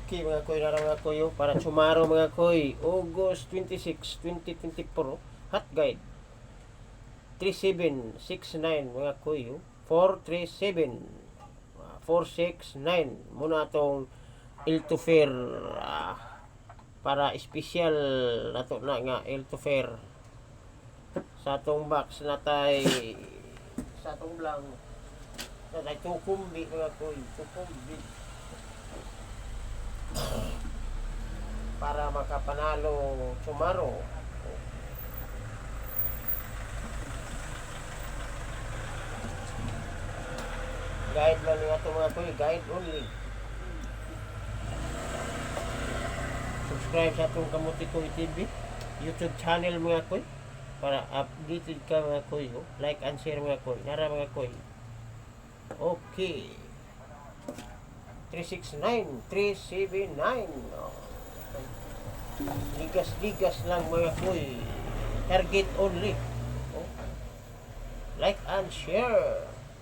Okay mga koy, nara mga koy, para tomorrow mga koy, August 26, 2024, hot guide 3769 mga koy, 437 469 muna itong Iltofer, para special nato na nga Iltofer sa atong box natay, sa atong blang natay tukumbi mga koy, tukumbi para makapanalo tomorrow. Guide lang nga ito mga koy, guide only. Subscribe sa atong Kamuti Koy TV YouTube channel mga koy para updated ka mga koy. Like and share mga koy, nara mga koy. Okay, 369 379. Ligas-ligas lang mga koy, target only. Like and share.